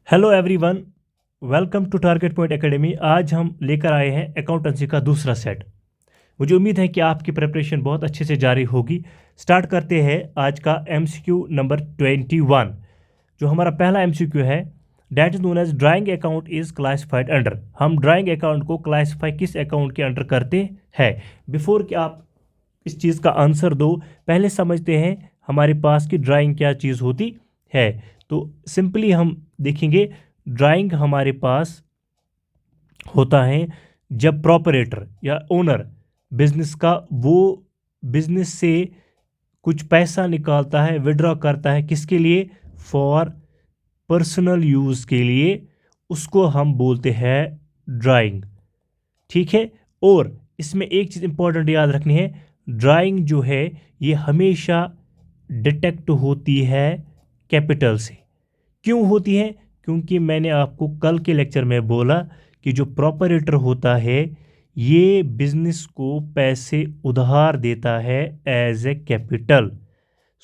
Hello everyone, welcome to target point academy. आज हम लेकर आए हैं अकाउंटेंसी का दूसरा सेट। मुझे उम्मीद है कि आपकी प्रिपरेशन बहुत अच्छे से जारी होगी। स्टार्ट करते हैं आज का एमसीक्यू नंबर 21। जो हमारा पहला एमसीक्यू है, that is known as drawing account is classified under. हम ड्राइंग अकाउंट को क्लासिफाई किस अकाउंट के अंडर करते हैं? बिफोर कि आप इस चीज़ का आंसर दो, पहले समझते हैं हमारे पास की ड्राइंग क्या चीज़ होती है। तो सिंपली हम देखेंगे, ड्राइंग हमारे पास होता है जब प्रॉपरेटर या ओनर बिजनेस का, वो बिजनेस से कुछ पैसा निकालता है, विड्रॉ करता है, किसके लिए? फॉर पर्सनल यूज़ के लिए, उसको हम बोलते हैं ड्राइंग। ठीक है। और इसमें एक चीज़ इंपॉर्टेंट याद रखनी है, ड्राइंग जो है ये हमेशा डिटेक्ट होती है कैपिटल से। क्यों होती है? क्योंकि मैंने आपको कल के लेक्चर में बोला कि जो प्रोपराइटर होता है ये बिजनेस को पैसे उधार देता है as a capital.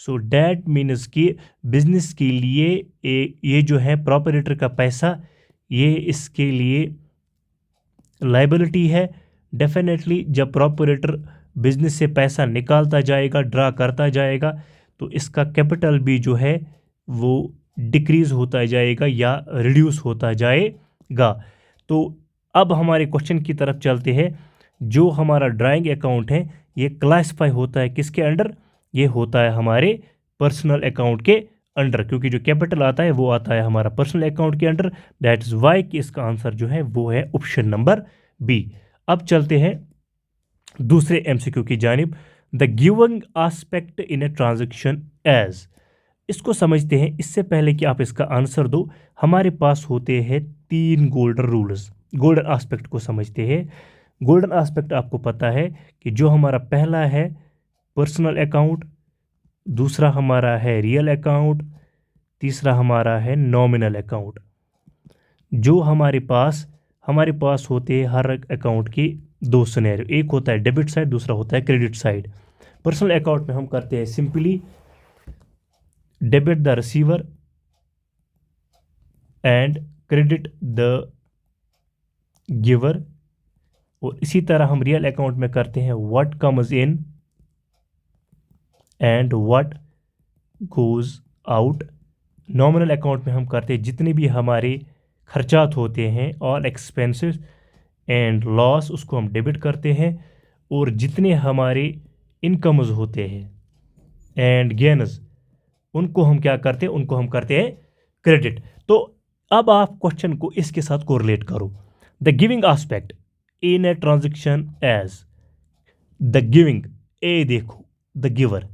So that means कि बिजनेस के लिए ये जो है प्रोपराइटर का पैसा, ये इसके लिए लाइबिलिटी है। डेफिनेटली जब प्रोपराइटर बिजनेस से पैसा निकालता जाएगा, ड्रा करता जाएगा, तो इसका कैपिटल भी जो है वो डिक्रीज होता जाएगा या रिड्यूस होता जाएगा। तो अब हमारे क्वेश्चन की तरफ चलते हैं। जो हमारा ड्राइंग अकाउंट है ये क्लासिफाई होता है किसके अंडर? ये होता है हमारे पर्सनल अकाउंट के अंडर, क्योंकि जो कैपिटल आता है वो आता है हमारा पर्सनल अकाउंट के अंडर। दैट इज वाई कि इसका आंसर जो है वो है ऑप्शन नंबर बी। अब चलते हैं दूसरे एमसीक्यू की जानिब। The giving aspect in a transaction as, इसको समझते हैं। इससे पहले कि आप इसका आंसर दो, हमारे पास होते हैं 3 गोल्डन रूल्स। गोल्डन आस्पेक्ट को समझते हैं। गोल्डन आस्पेक्ट आपको पता है कि जो हमारा पहला है पर्सनल अकाउंट, दूसरा हमारा है रियल अकाउंट, तीसरा हमारा है नॉमिनल अकाउंट। जो हमारे पास होते हैं हर अकाउंट की 2 सिनेरियो, एक होता है डेबिट साइड, दूसरा होता है क्रेडिट साइड। पर्सनल अकाउंट में हम करते हैं simply debit the receiver and credit the giver. और इसी तरह हम रियल अकाउंट में करते हैं what comes in and what goes out. Nominal account में हम करते हैं जितने भी हमारे खर्चात होते हैं, ऑल एक्सपेंसेस एंड लॉस, उसको हम डेबिट करते हैं। और जितने हमारे इनकम्स होते हैं एंड गेन्स, उनको हम क्या करते हैं? उनको हम करते हैं क्रेडिट। तो अब आप क्वेश्चन को इसके साथ कोरिलेट करो। The giving aspect in a transaction as, the giving, a देखो, द गिवर,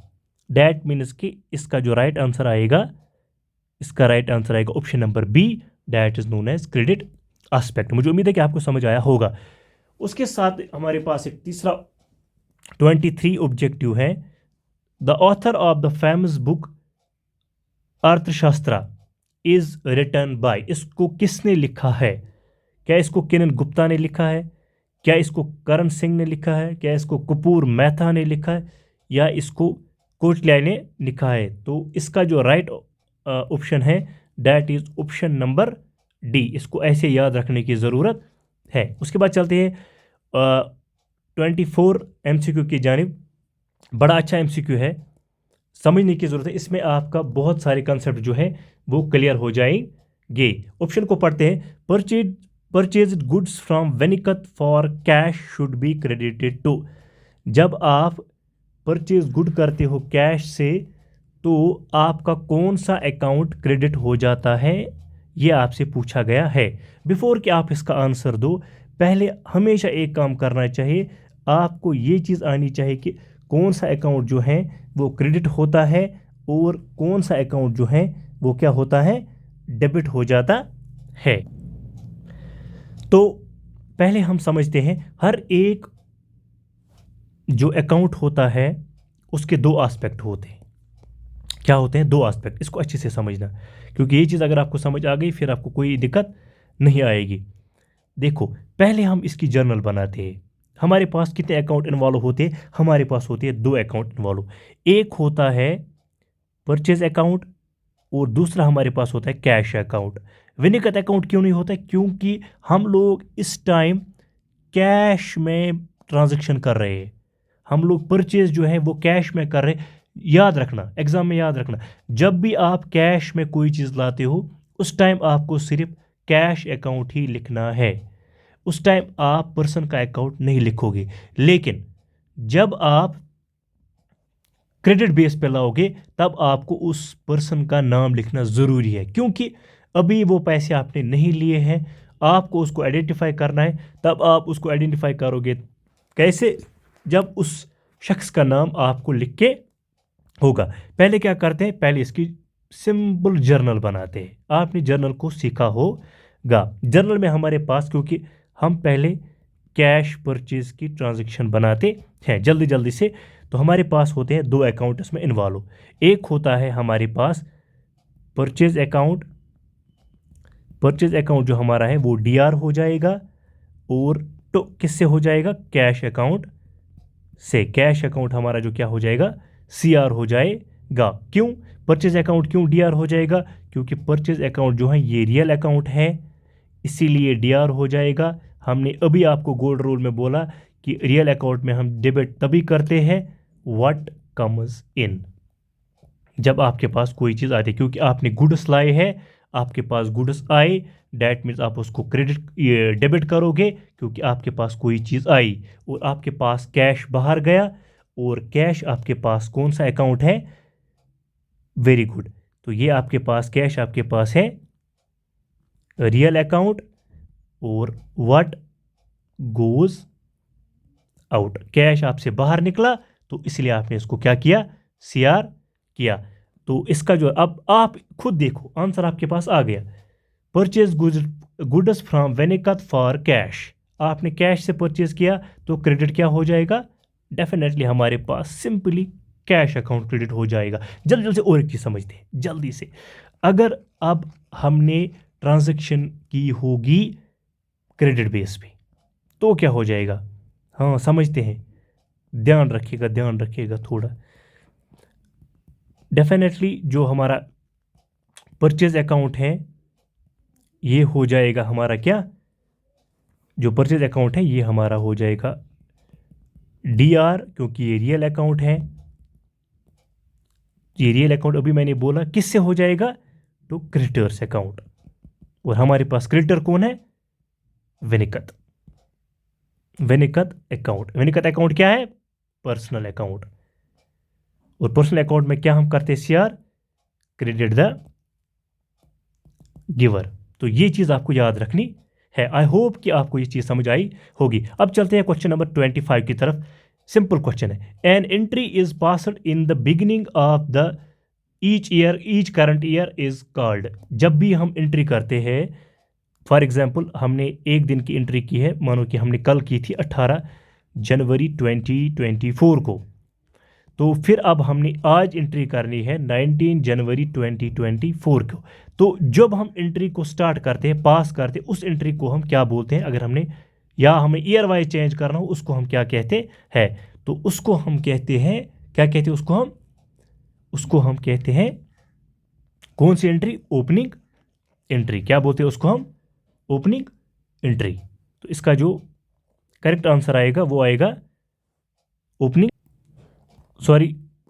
डैट मीन्स कि इसका जो राइट आंसर आएगा, इसका राइट आंसर आएगा option number B, that is known as credit aspect. मुझे उम्मीद है कि आपको समझ आया होगा। उसके साथ हमारे पास एक तीसरा 23 ऑब्जेक्टिव है। The author of the famous book अर्थशास्त्र इज रिटन बाय, इसको किसने लिखा है? क्या इसको किरण गुप्ता ने लिखा है? क्या इसको करण सिंह ने लिखा है? क्या इसको कपूर मेहता ने लिखा है? या इसको कोटलिया ने लिखा है? तो इसका जो राइट ऑप्शन है that is option number D. इसको ऐसे याद रखने की ज़रूरत है। उसके बाद चलते हैं 24 एमसीक्यू की जानिब। बड़ा अच्छा एमसीक्यू है, समझने की ज़रूरत है। इसमें आपका बहुत सारे कंसेप्ट जो है वो क्लियर हो जाएंगे। ऑप्शन को पढ़ते हैं। Purchase goods from Venkat for cash should be credited to. जब आप परचेज गुड करते हो कैश से, तो आपका कौन सा अकाउंट क्रेडिट हो जाता है, ये आपसे पूछा गया है। बिफोर कि आप इसका आंसर दो, पहले हमेशा एक काम करना चाहिए, आपको ये चीज़ आनी चाहिए कि कौन सा अकाउंट जो है वो क्रेडिट होता है और कौन सा अकाउंट जो है वो क्या होता है? डेबिट हो जाता है। तो पहले हम समझते हैं, हर एक जो अकाउंट होता है उसके 2 आस्पेक्ट होते हैं। क्या होते हैं? 2 आस्पेक्ट। इसको अच्छे से समझना, क्योंकि ये चीज़ अगर आपको समझ आ गई फिर आपको कोई दिक्कत नहीं आएगी। देखो, पहले हम इसकी जर्नल बनाते हैं। हमारे पास कितने अकाउंट इन्वॉल्व होते हैं? हमारे पास होते हैं 2 अकाउंट इन्वॉल्व। एक होता है परचेज अकाउंट और दूसरा हमारे पास होता है कैश अकाउंट। विनिकत अकाउंट क्यों नहीं होता है? क्योंकि हम लोग इस टाइम कैश में ट्रांजैक्शन कर रहे हैं, हम लोग परचेज जो है वो कैश में कर रहे हैं। याद रखना, एग्जाम में याद रखना, जब भी आप कैश में कोई चीज़ लाते हो उस टाइम आपको सिर्फ कैश अकाउंट ही लिखना है, उस टाइम आप पर्सन का अकाउंट नहीं लिखोगे। लेकिन जब आप क्रेडिट बेस पे लाओगे तब आपको उस पर्सन का नाम लिखना ज़रूरी है, क्योंकि अभी वो पैसे आपने नहीं लिए हैं, आपको उसको आइडेंटिफाई करना है। तब आप उसको आइडेंटिफाई करोगे कैसे? जब उस शख्स का नाम आपको लिख के होगा। पहले क्या करते हैं, पहले इसकी सिंपल जर्नल बनाते हैं। आपने जर्नल को सीखा होगा। जर्नल में हमारे पास, क्योंकि हम पहले कैश परचेज की ट्रांजैक्शन बनाते हैं जल्दी जल्दी से, तो हमारे पास होते हैं दो अकाउंट इसमें इन्वॉल्व। एक होता है हमारे पास परचेज अकाउंट, परचेज अकाउंट जो हमारा है वो डीआर हो जाएगा, और तो किससे हो जाएगा? कैश अकाउंट से। कैश अकाउंट हमारा जो क्या हो जाएगा? सीआर हो जाएगा। क्यों परचेज अकाउंट क्यों डीआर हो जाएगा? क्योंकि परचेज अकाउंट जो है ये रियल अकाउंट है, इसीलिए डीआर हो जाएगा। हमने अभी आपको गोल्ड रूल में बोला कि रियल अकाउंट में हम डेबिट तभी करते हैं व्हाट कम्स इन, जब आपके पास कोई चीज़ आती है। क्योंकि आपने गुड्स लाए हैं, आपके पास गुड्स आए, डैट मीन्स आप उसको क्रेडिट डेबिट करोगे क्योंकि आपके पास कोई चीज़ आई। और आपके पास कैश बाहर गया, और कैश आपके पास कौन सा अकाउंट है? Very good. तो ये आपके पास कैश आपके पास है रियल अकाउंट, और व्हाट गोज आउट, कैश आपसे बाहर निकला तो इसलिए आपने इसको क्या किया? सीआर किया। तो इसका जो, अब आप खुद देखो, आंसर आपके पास आ गया। Purchase goods from Venkat for cash, आपने कैश से परचेज किया तो क्रेडिट क्या हो जाएगा? डेफिनेटली हमारे पास सिंपली कैश अकाउंट क्रेडिट हो जाएगा। जल्दी जल्दी से और एक चीज़ समझते हैं जल्दी से। अगर अब हमने ट्रांजैक्शन की होगी क्रेडिट बेस पे तो क्या हो जाएगा? हाँ समझते हैं, ध्यान रखिएगा, ध्यान रखिएगा थोड़ा। डेफिनेटली जो हमारा परचेज अकाउंट है ये हो जाएगा हमारा क्या? जो परचेज अकाउंट है ये हमारा हो जाएगा डीआर, क्योंकि ये रियल अकाउंट है। ये रियल अकाउंट अभी मैंने बोला किससे हो जाएगा? तो क्रेडिटर्स अकाउंट। और हमारे पास क्रेडिटर कौन है? वेनिकत। वेनिकत अकाउंट, वेनिकत अकाउंट क्या है? Personal account. और पर्सनल अकाउंट में क्या हम करते हैं? CR, credit the giver. तो ये चीज़ आपको याद रखनी है। आई होप कि आपको ये चीज़ समझ आई होगी। अब चलते हैं क्वेश्चन नंबर 25 की तरफ। सिंपल क्वेश्चन है, an entry is passed in the beginning of the each year, each current year is called. जब भी हम एंट्री करते हैं, फॉर एग्जाम्पल हमने एक दिन की एंट्री की है, मानो कि हमने कल की थी 18 जनवरी 2024 को, तो फिर अब हमने आज एंट्री करनी है 19 जनवरी 2024 को। तो जब हम एंट्री को स्टार्ट करते हैं, पास करते हैं, उस एंट्री को हम क्या बोलते हैं? अगर हमने, या हमें ईयर वाइज चेंज करना हो, उसको हम क्या कहते हैं? तो उसको हम कहते हैं, क्या कहते हैं उसको हम कहते हैं कौन सी एंट्री? Opening entry. क्या बोलते हैं उसको हम? Opening entry. तो इसका जो करेक्ट आंसर आएगा वो आएगा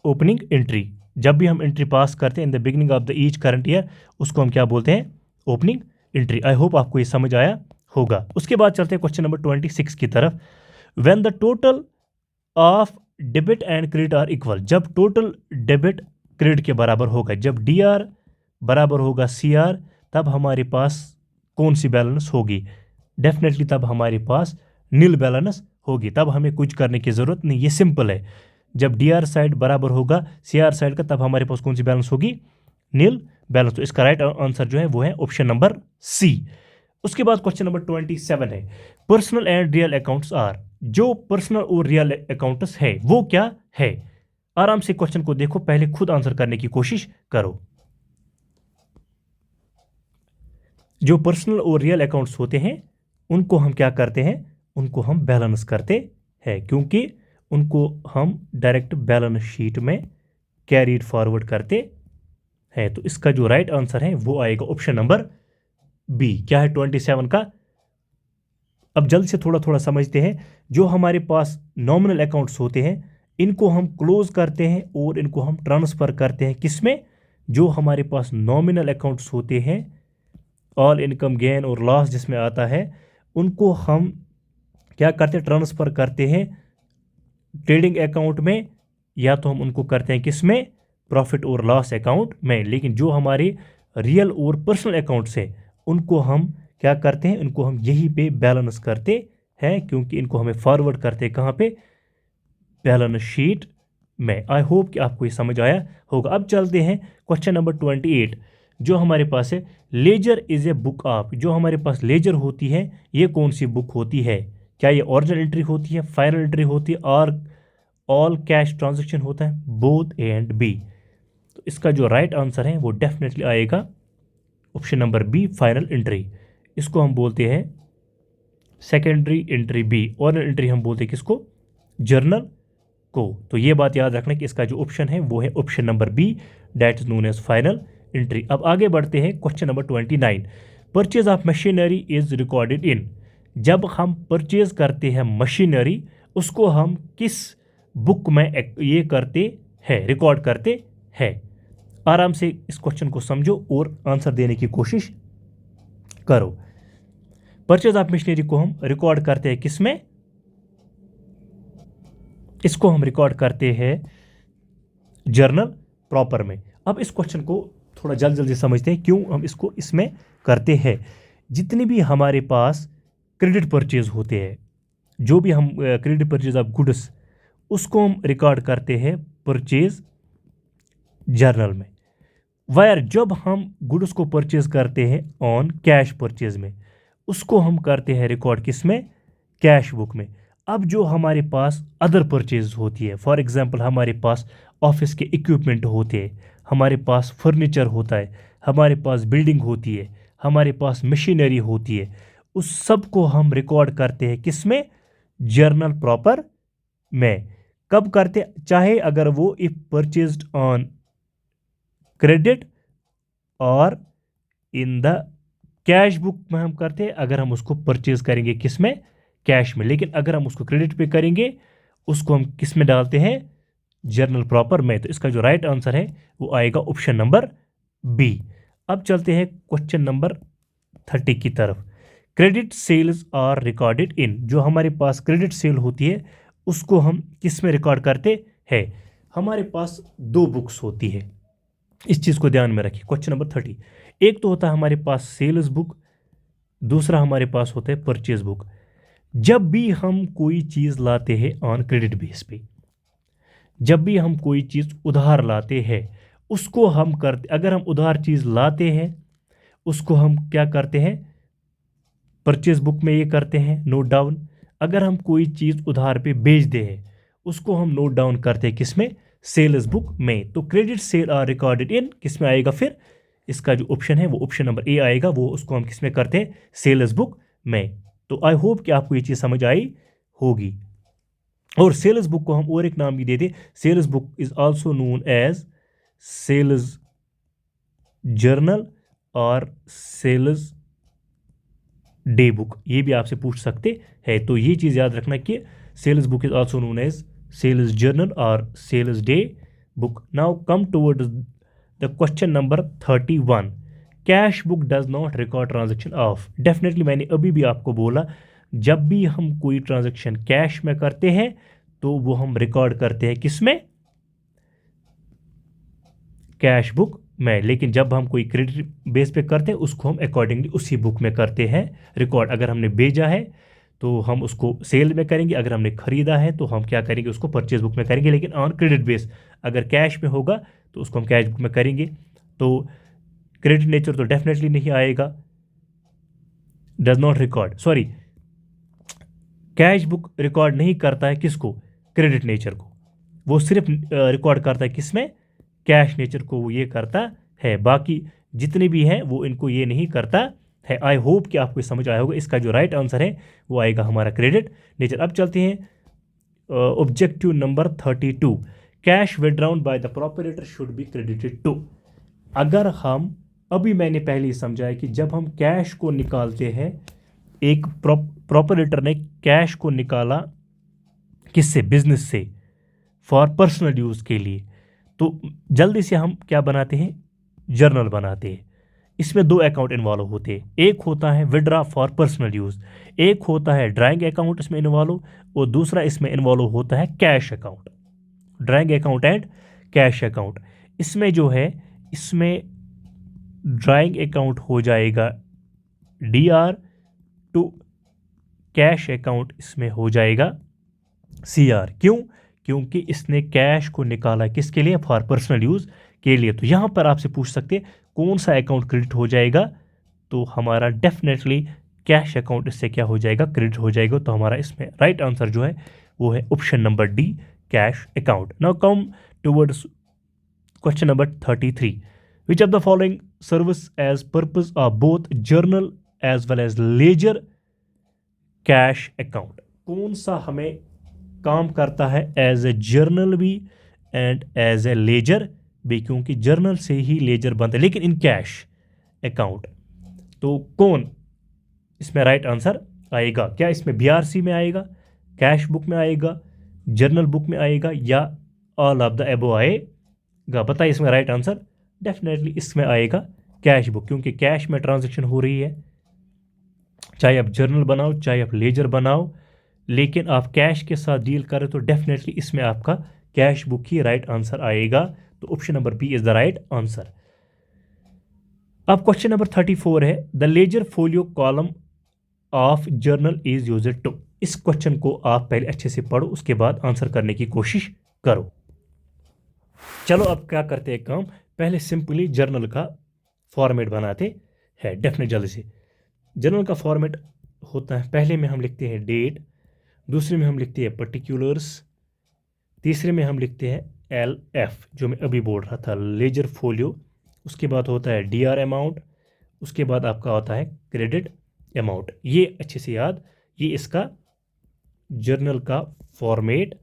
ओपनिंग एंट्री। जब भी हम एंट्री पास करते हैं in the beginning of the each current year, उसको हम क्या बोलते हैं? Opening entry. आई होप आपको ये समझ आया होगा। उसके बाद चलते हैं क्वेश्चन नंबर 26 की तरफ। When the total of debit and credit are equal, जब टोटल डेबिट क्रेडिट के बराबर होगा, जब डी आर बराबर होगा सी आर, तब हमारे पास कौन सी बैलेंस होगी? डेफिनेटली तब हमारे पास नील बैलेंस होगी। तब हमें कुछ करने की ज़रूरत नहीं, ये सिंपल है। जब डी आर साइड बराबर होगा सी आर साइड का, तब हमारे पास कौन सी बैलेंस होगी? नील बैलेंस। तो इसका राइट आंसर जो है वो है ऑप्शन नंबर सी। उसके बाद क्वेश्चन नंबर 27 है, personal and real accounts are. जो पर्सनल और रियल अकाउंट्स है वो क्या है? आराम से क्वेश्चन को देखो, पहले खुद आंसर करने की कोशिश करो। जो पर्सनल और रियल अकाउंट्स होते हैं उनको हम क्या करते हैं? उनको हम बैलेंस करते हैं, क्योंकि उनको हम डायरेक्ट बैलेंस शीट में कैरीड फॉरवर्ड करते है। तो इसका जो राइट आंसर है वो आएगा ऑप्शन नंबर बी। क्या है 27 का? अब जल्द से थोड़ा थोड़ा समझते हैं। जो हमारे पास नॉमिनल अकाउंट्स होते हैं इनको हम क्लोज करते हैं और इनको हम ट्रांसफ़र करते हैं किसमें? जो हमारे पास नॉमिनल अकाउंट्स होते हैं, ऑल इनकम गेन और लॉस जिसमें आता है, उनको हम क्या करते हैं? ट्रांसफ़र करते हैं ट्रेडिंग अकाउंट में, या तो हम उनको करते हैं किसमें? प्रॉफिट और लॉस अकाउंट में। लेकिन जो हमारे रियल और पर्सनल अकाउंट्स हैं उनको हम क्या करते हैं? उनको हम यहीं पे बैलेंस करते हैं, क्योंकि इनको हमें फॉरवर्ड करते हैं कहाँ पे? बैलेंस शीट में। आई होप कि आपको ये समझ आया होगा। अब चलते हैं क्वेश्चन नंबर 28 जो हमारे पास है। Ledger is a book of. जो हमारे पास लेजर होती है ये कौन सी बुक होती है? क्या ये ओरिजिनल एंट्री होती है, फाइनल एंट्री होती है, और ऑल कैश ट्रांजेक्शन होता है? Both A and B. तो इसका जो राइट आंसर है वो डेफिनेटली आएगा option number B, final entry. इसको हम बोलते हैं secondary entry B. Original entry हम बोलते हैं किसको? जर्नल को। तो ये बात याद रखना कि इसका जो ऑप्शन है वो है option number B, that is known as final entry. अब आगे बढ़ते हैं question number 29। Purchase of machinery is recorded in. जब हम परचेज करते हैं मशीनरी उसको हम किस बुक में ये करते हैं? रिकॉर्ड करते हैं। आराम से इस क्वेश्चन को समझो और आंसर देने की कोशिश करो। परचेज ऑफ मशीनरी को हम रिकॉर्ड करते हैं किस में? इसको हम रिकॉर्ड करते हैं जर्नल प्रॉपर में। अब इस क्वेश्चन को थोड़ा जल्दी जल्दी समझते हैं क्यों हम इसको इसमें करते हैं। जितने भी हमारे पास क्रेडिट परचेज होते हैं, जो भी हम क्रेडिट परचेज ऑफ गुड्स, उसको हम रिकॉर्ड करते हैं परचेज जर्नल में। वायर जब हम गुड्स को परचेज करते हैं ऑन कैश परचेज में, उसको हम करते हैं रिकॉर्ड किस में? कैश बुक में। अब जो हमारे पास अदर परचेज होती है, फॉर एग्जांपल हमारे पास ऑफिस के इक्विपमेंट होते हैं, हमारे पास फर्नीचर होता है, हमारे पास बिल्डिंग होती है, हमारे पास मशीनरी होती है, उस सब को हम रिकॉर्ड करते हैं किस में? जर्नल प्रॉपर में। कब करते? चाहे अगर वो इफ परचेज्ड ऑन क्रेडिट और इन द कैश बुक में हम करते हैं, अगर हम उसको परचेज करेंगे किस में? कैश में। लेकिन अगर हम उसको क्रेडिट पे करेंगे उसको हम किस में डालते हैं? जर्नल प्रॉपर में। तो इसका जो राइट आंसर है वो आएगा ऑप्शन नंबर बी। अब चलते हैं क्वेश्चन नंबर 30 की तरफ। Credit sales are recorded in. जो हमारे पास क्रेडिट सेल होती है उसको हम किस में रिकॉर्ड करते हैं? हमारे पास दो बुक्स होती है, इस चीज़ को ध्यान में रखिए। क्वेश्चन नंबर 30, एक तो होता है हमारे पास सेल्स बुक, दूसरा हमारे पास होता है परचेज बुक। जब भी हम कोई चीज़ लाते हैं ऑन क्रेडिट बेस पे, जब भी हम कोई चीज़ उधार लाते हैं उसको हम करते, अगर हम उधार चीज़ लाते हैं उसको हम क्या करते हैं? परचेज बुक में ये करते हैं नोट डाउन। अगर हम कोई चीज़ उधार पे बेच दे हैं उसको हम नोट डाउन करते हैं किसमें? सेल्स बुक में। तो credit sale are recorded in किस में आएगा फिर? इसका जो ऑप्शन है वो ऑप्शन नंबर ए आएगा, वो उसको हम किस में करते हैं? सेल्स बुक में। तो आई होप कि आपको ये चीज़ समझ आई होगी। और सेल्स बुक को हम और एक नाम भी दे दें, sales book is also known as sales journal और सेल्स डे बुक, ये भी आपसे पूछ सकते हैं। तो ये चीज़ याद रखना कि sales book is also known as sales journal और sales day book. Now come towards the question number 31। Cash book does not record transaction of. Definitely मैंने अभी भी आपको बोला, जब भी हम कोई ट्रांजेक्शन कैश में करते हैं तो वो हम रिकॉर्ड करते हैं किस में? कैश बुक में। लेकिन जब हम कोई क्रेडिट बेस पे करते हैं उसको हम अकॉर्डिंगली उसी बुक में करते हैं रिकॉर्ड। अगर हमने भेजा है तो हम उसको सेल में करेंगे, अगर हमने खरीदा है तो हम क्या करेंगे? उसको परचेज बुक में करेंगे। लेकिन ऑन क्रेडिट बेस अगर कैश में होगा तो उसको हम कैश बुक में करेंगे। तो क्रेडिट नेचर तो डेफिनेटली नहीं आएगा, does not record, sorry, cash book record नहीं करता है किसको? क्रेडिट नेचर को। वो सिर्फ रिकॉर्ड करता है किसमें? कैश नेचर को वो ये करता है, बाकी जितने भी हैं वो इनको ये नहीं करता है। आई होप कि आपको समझ आया होगा। इसका जो राइट आंसर है वो आएगा हमारा क्रेडिट नेचर। अब चलते हैं objective number 32। Cash withdrawn by the proprietor should be credited to. अगर हम अभी मैंने पहले ही समझाया कि जब हम कैश को निकालते हैं, एक प्रोपराइटर ने कैश को निकाला किससे, बिजनेस से, फॉर पर्सनल यूज़ के लिए, तो जल्दी से हम क्या बनाते हैं, जर्नल बनाते हैं। इसमें दो अकाउंट इन्वॉल्व होते हैं, एक होता है विड्रा फॉर पर्सनल यूज़, एक होता है ड्राइंग अकाउंट इसमें इन्वॉल्व, और दूसरा इसमें इन्वॉल्व होता है cash account, drawing account and cash account. इसमें जो है, इसमें ड्राइंग अकाउंट हो जाएगा DR टू कैश अकाउंट इसमें हो जाएगा CR। क्यों? क्योंकि इसने कैश को निकाला किसके लिए, फॉर पर्सनल यूज़ के लिए। तो यहाँ पर आपसे पूछ सकते हैं कौन सा अकाउंट क्रेडिट हो जाएगा, तो हमारा डेफिनेटली कैश अकाउंट इससे क्या हो जाएगा, क्रेडिट हो जाएगा। तो हमारा इसमें राइट आंसर जो है वो है option number D, cash account. Now come towards question number 33। Which of the following service as purpose of both journal as well as ledger cash account? कौन सा हमें काम करता है एज ए जर्नल भी एंड एज ए लेजर भी, क्योंकि journal से ही लेजर बनता है, लेकिन इन कैश अकाउंट। तो कौन इसमें राइट आंसर आएगा? क्या इसमें BRC में आएगा, कैश बुक में आएगा, जर्नल बुक में आएगा, या ऑल ऑफ द एबो आएगा? बताइए इसमें राइट आंसर। डेफिनेटली इसमें आएगा कैश बुक, क्योंकि कैश में ट्रांजैक्शन हो रही है, चाहे आप जर्नल बनाओ चाहे आप लेजर बनाओ, लेकिन आप कैश के साथ डील करें तो डेफिनेटली इसमें आपका कैश बुक ही राइट आंसर आएगा। तो option number B is the right answer. अब क्वेश्चन नंबर 34 है, the ledger folio column of journal is used to. इस क्वेश्चन को आप पहले अच्छे से पढ़ो, उसके बाद आंसर करने की कोशिश करो। चलो अब क्या करते हैं काम, पहले सिंपली जर्नल का फॉर्मेट बनाते हैं। डेफिनेट जल्दी से जर्नल का फॉर्मेट होता है, पहले में हम लिखते हैं डेट, दूसरे में हम लिखते हैं पर्टिकुलर्स, तीसरे में हम लिखते हैं LF जो मैं अभी बोल रहा था, लेजर फोलियो। उसके बाद होता है DR अमाउंट, उसके बाद आपका होता है क्रेडिट अमाउंट। ये अच्छे से याद, ये इसका जर्नल का फॉर्मेट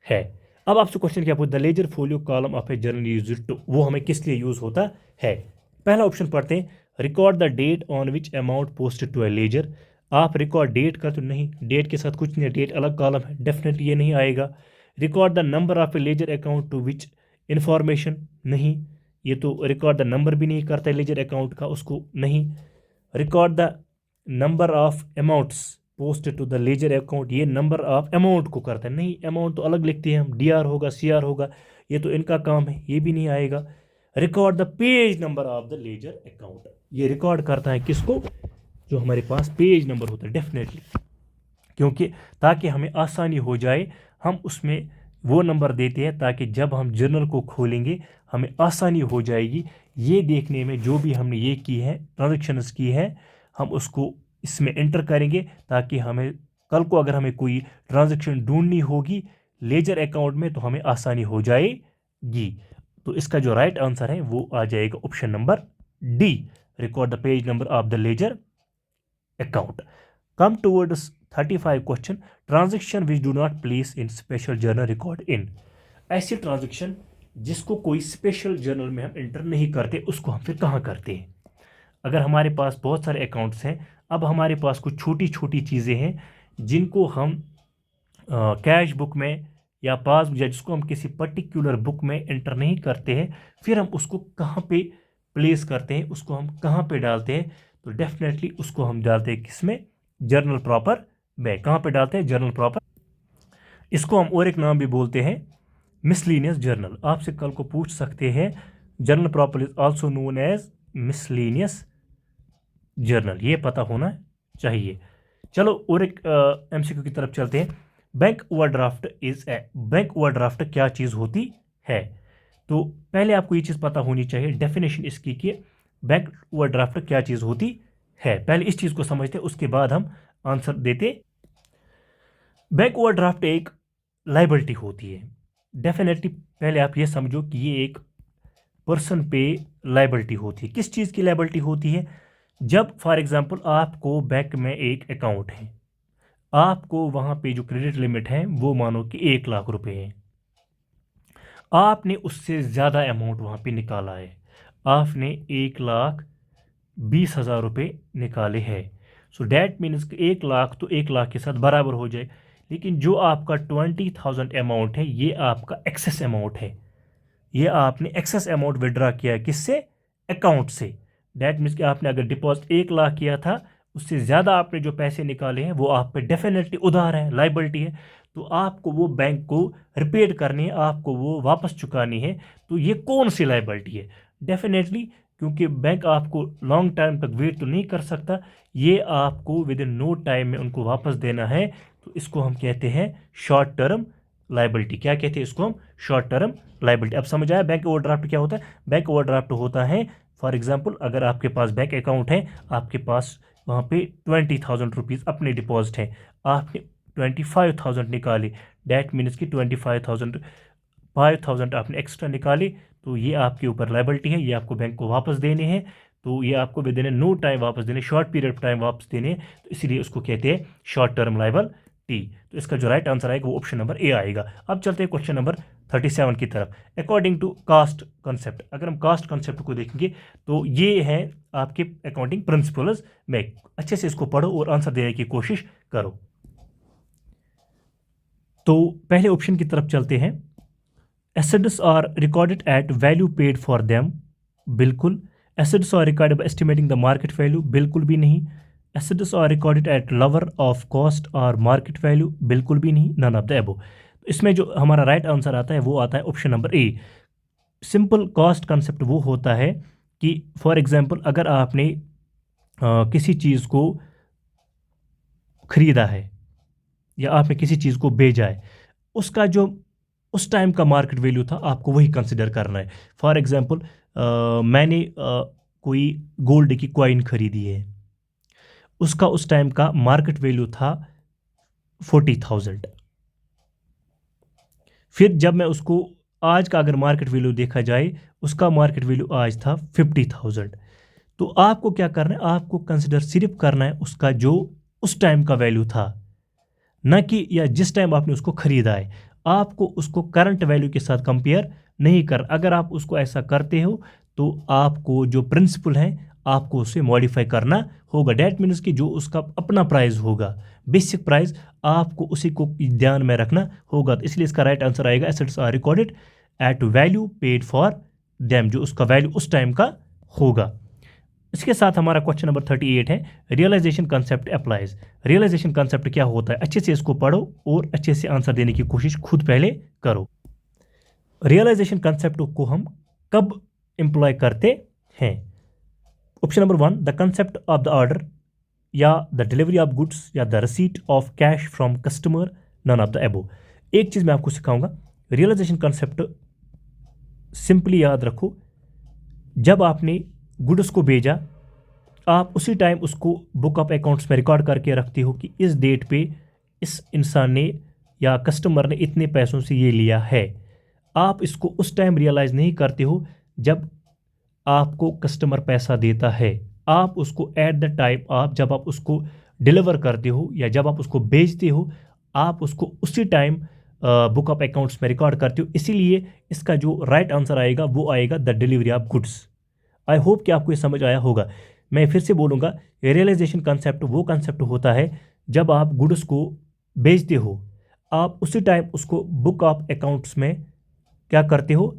है। अब आपसे क्वेश्चन क्या पूछता है, ledger folio column of a journal used to, वो हमें किस लिए यूज होता है? पहला ऑप्शन पढ़ते हैं, record the date on which amount posted to a ledger. आप रिकॉर्ड डेट कर तो नहीं, डेट के साथ कुछ नहीं, डेट अलग कॉलम है, डेफिनेटली ये नहीं आएगा। Record the number of a ledger account to which information, नहीं, ये तो रिकॉर्ड द नंबर भी नहीं करता है लेजर अकाउंट का, उसको नहीं। Record the number of amounts posted to the ledger account, ये नंबर ऑफ अमाउंट को करता है, नहीं, अमाउंट तो अलग लिखते हैं हम, DR होगा CR होगा, ये तो इनका काम है, ये भी नहीं आएगा। Record the page number of the ledger account, ये रिकॉर्ड करता है किसको, जो हमारे पास पेज नंबर होता है, डेफिनेटली, क्योंकि ताकि हमें आसानी हो जाए, हम उसमें वो नंबर देते हैं ताकि जब हम जर्नल को खोलेंगे हमें आसानी हो जाएगी ये देखने में, जो भी हमने ये की है ट्रांजेक्शन्स की है, हम उसको इसमें एंटर करेंगे, ताकि हमें कल को अगर हमें कोई ट्रांजैक्शन ढूंढनी होगी लेजर अकाउंट में तो हमें आसानी हो जाएगी। तो इसका जो राइट आंसर है वो आ जाएगा option number D, record the page number of the ledger account. Come towards 35 question, transaction which do not place in special journal record in. ऐसी ट्रांजैक्शन जिसको कोई स्पेशल जर्नल में हम एंटर नहीं करते, उसको हम फिर कहाँ करते हैं? अगर हमारे पास बहुत सारे अकाउंट्स हैं, अब हमारे पास कुछ छोटी छोटी चीज़ें हैं जिनको हम कैश बुक में या पासबुक, या जिसको हम किसी पर्टिकुलर बुक में एंटर नहीं करते हैं, फिर हम उसको कहाँ पे प्लेस करते हैं, उसको हम कहाँ पे डालते हैं? तो डेफिनेटली उसको हम डालते हैं किसमें, जर्नल प्रॉपर में। कहाँ पे डालते हैं? Journal proper. इसको हम और एक नाम भी बोलते हैं मिसलीनियस जर्नल। आपसे कल को पूछ सकते हैं, journal proper is also known as miscellaneous journal, ये पता होना चाहिए। चलो और एक MCQ की तरफ चलते हैं। Bank overdraft is a, bank overdraft क्या चीज़ होती है? तो पहले आपको ये चीज़ पता होनी चाहिए, डेफिनेशन इसकी कि बैंक ओवरड्राफ्ट क्या चीज़ होती है। पहले इस चीज़ को समझते हैं, उसके बाद हम आंसर देते। बैंक ओवरड्राफ्ट एक लाइबिलिटी होती है, डेफिनेटली पहले आप ये समझो कि ये एक पर्सन पे लाइबिलिटी होती है। किस चीज़ की लाइबिलिटी होती है? जब फॉर एग्जांपल आपको बैंक में एक अकाउंट है, आपको वहाँ पे जो क्रेडिट लिमिट है वो मानो कि 1,00,000 रुपए है, आपने उससे ज़्यादा अमाउंट वहाँ पे निकाला है, आपने 1,20,000 रुपये निकाले हैं। सो डैट मीन्स 1,00,000 तो 1,00,000 के साथ बराबर हो जाए। लेकिन जो आपका 20,000 अमाउंट है ये आपका एक्सेस अमाउंट है। ये आपने एक्सेस अमाउंट विड्रा किया है किससे? अकाउंट से। डैट मीन्स कि आपने अगर डिपॉजिट 1,00,000 किया था, उससे ज़्यादा आपने जो पैसे निकाले हैं वो आप पे डेफिनेटली उधार है, लाइबिलिटी है। तो आपको वो बैंक को रिपेड करनी है, आपको वो वापस चुकानी है। तो ये कौन सी लाइबिलिटी है? डेफिनेटली, क्योंकि बैंक आपको लॉन्ग टाइम तक वेट तो नहीं कर सकता, ये आपको विद इन नो टाइम में उनको वापस देना है। तो इसको हम कहते हैं शॉर्ट टर्म लाइबिलिटी। क्या कहते हैं इसको हम? Short term liability. अब समझ आया बैंक ओवरड्राफ्ट क्या होता है? बैंक ओवरड्राफ्ट होता है, फॉर एग्जांपल अगर आपके पास बैंक अकाउंट है, आपके पास वहाँ पे 20,000 रुपीज़ अपने डिपॉजिट हैं, आपने 25,000 निकाले, डैट मीन्स कि 5,000 आपने एक्स्ट्रा निकाले, तो ये आपके ऊपर लाइबिलिटी है, ये आपको बैंक को वापस देने हैं। तो ये आपको विद इन नो टाइम वापस देने, शॉर्ट पीरियड ऑफ टाइम वापस देने, तो इसीलिए उसको कहते हैं शॉर्ट टर्म लाइबिलिटी। तो इसका जो राइट आंसर आएगा वो ऑप्शन नंबर ए आएगा। अब चलते हैं क्वेश्चन नंबर 37 की तरफ। अकॉर्डिंग टू कास्ट कंसेप्ट, अगर हम कास्ट कंसेप्ट को देखेंगे तो ये है आपके अकाउंटिंग प्रिंसिपल्स में। अच्छे से इसको पढ़ो और आंसर देने की कोशिश करो। तो पहले ऑप्शन की तरफ चलते हैं। Assets are recorded at value paid for them, बिल्कुल। Assets are recorded by estimating the market value, बिल्कुल भी नहीं। Assets are recorded at lower of cost और मार्केट वैल्यू, बिल्कुल भी नहीं, नन ऑफ द अबव। इसमें जो हमारा राइट आंसर आता है वो आता है option number A. Simple cost concept वो होता है कि फॉर एग्जांपल अगर आपने किसी चीज़ को खरीदा है या आपने किसी चीज़ को बेचा है, उसका जो उस टाइम का मार्केट वैल्यू था आपको वही कंसिडर करना है। फॉर एग्जांपल मैंने कोई गोल्ड की कॉइन खरीदी है, उसका उस टाइम का मार्केट वैल्यू था 40,000। फिर जब मैं उसको आज का अगर मार्केट वैल्यू देखा जाए, उसका मार्केट वैल्यू आज था 50,000। तो आपको क्या करना है? आपको कंसिडर सिर्फ करना है उसका जो उस टाइम का वैल्यू था, न कि या जिस टाइम आपने उसको खरीदा है। आपको उसको करंट वैल्यू के साथ कंपेयर नहीं कर। अगर आप उसको ऐसा करते हो तो आपको जो प्रिंसिपल है आपको उसे मॉडिफाई करना होगा। डैट मीन्स कि जो उसका अपना प्राइस होगा, बेसिक प्राइस, आपको उसी को ध्यान में रखना होगा। तो इसलिए इसका राइट आंसर आएगा assets are recorded at value paid for them, जो उसका वैल्यू उस टाइम का होगा। इसके साथ हमारा क्वेश्चन नंबर 38 है, realization concept applies. Realization concept क्या होता है? अच्छे से इसको पढ़ो और अच्छे से आंसर देने की कोशिश खुद पहले करो। रियलाइजेशन कंसेप्ट को हम कब एम्प्लॉय करते हैं? Option number 1, the concept of the order, या द डिलीवरी ऑफ गुड्स, या the receipt of cash from customer, none of the above. एक चीज़ मैं आपको सिखाऊंगा, रियलाइजेशन कंसेप्ट सिंपली याद रखो, जब आपने गुड्स को भेजा, आप उसी टाइम उसको बुक ऑफ अकाउंट्स में रिकॉर्ड करके रखते हो कि इस डेट पे इस इंसान ने या कस्टमर ने इतने पैसों से ये लिया है। आप इसको उस टाइम रियलाइज़ नहीं करते हो जब आपको कस्टमर पैसा देता है। आप उसको एट द टाइम, आप जब आप उसको डिलीवर करते हो या जब आप उसको बेचते हो, आप उसको उसी टाइम बुक ऑफ अकाउंट्स में रिकॉर्ड करते हो। इसीलिए इसका जो राइट आंसर आएगा वो आएगा the delivery of goods. I hope कि आपको ये समझ आया होगा। मैं फिर से बोलूँगा, रियलाइजेशन कंसेप्ट वो कंसेप्ट होता है जब आप गुड्स को बेचते हो, आप उसी टाइम उसको बुक ऑफ अकाउंट्स में क्या करते हो?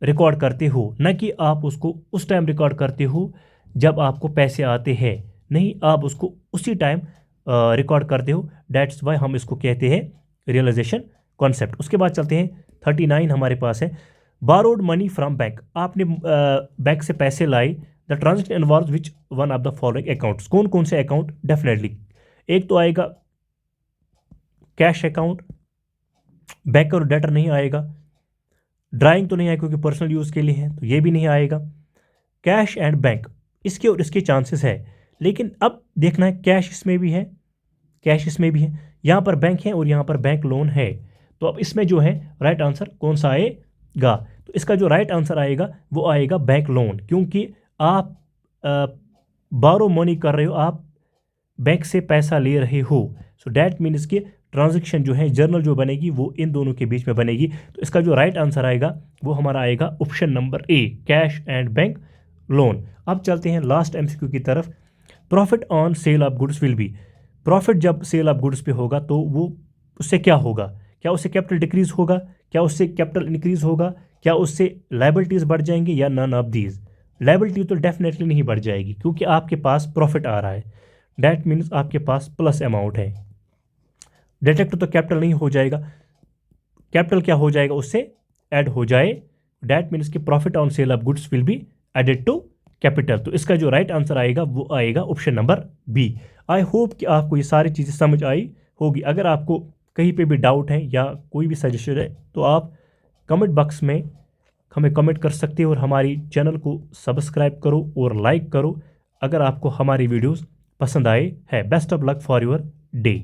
रिकॉर्ड करते हो, न कि आप उसको उस टाइम रिकॉर्ड करते हो जब आपको पैसे आते हैं। नहीं, आप उसको उसी टाइम रिकॉर्ड करते हो। डैट्स वाई हम इसको कहते हैं रियलाइजेशन कॉन्सेप्ट। उसके बाद चलते हैं 39 हमारे पास है, बारोड मनी फ्रॉम बैंक। आपने बैंक से पैसे लाए, the transaction involve which one of the following accounts. कौन कौन से अकाउंट? डेफिनेटली एक तो आएगा कैश अकाउंट, बैंक और डेटर नहीं आएगा, ड्राइंग तो नहीं आएगा क्योंकि पर्सनल यूज़ के लिए है, तो ये भी नहीं आएगा। कैश एंड बैंक, इसके और इसके चांसेस है, लेकिन अब देखना है कैश इसमें भी है, कैश इसमें भी है, यहाँ पर बैंक है और यहाँ पर बैंक लोन है। तो अब इसमें जो है राइट आंसर कौन सा आएगा? तो इसका जो राइट आंसर आएगा वो आएगा बैंक लोन, क्योंकि आप बारो मनी कर रहे हो, आप बैंक से पैसा ले रहे हो। सो डैट मीन्स कि ट्रांजेक्शन जो है, जर्नल जो बनेगी वो इन दोनों के बीच में बनेगी। तो इसका जो राइट आंसर आएगा वो हमारा आएगा option number A, cash and bank loan. अब चलते हैं लास्ट एमसीक्यू की तरफ। Profit on sale of goods will B, profit जब सेल ऑफ गुड्स पे होगा तो वो उससे क्या होगा? क्या उससे कैपिटल डिक्रीज होगा, क्या उससे कैपिटल इंक्रीज होगा, क्या उससे लायबिलिटीज बढ़ जाएंगी या नन ऑफ दीज? लायबिलिटी तो डेफिनेटली नहीं बढ़ जाएगी क्योंकि आपके पास प्रॉफिट आ रहा है, डैट मीन्स आपके पास प्लस अमाउंट है। डिडक्ट तो कैपिटल नहीं हो जाएगा, कैपिटल क्या हो जाएगा? उससे ऐड हो जाए, डैट मीन्स कि profit on sale of goods will be added to capital. तो इसका जो राइट आंसर आएगा वो आएगा option number B. I hope कि आपको ये सारी चीज़ें समझ आई होगी। अगर आपको कहीं पे भी डाउट है या कोई भी सजेशन है तो आप कमेंट बॉक्स में हमें कमेंट कर सकते हो और हमारी चैनल को सब्सक्राइब करो और लाइक करो अगर आपको हमारी वीडियोस पसंद आए है। Best of luck for your day.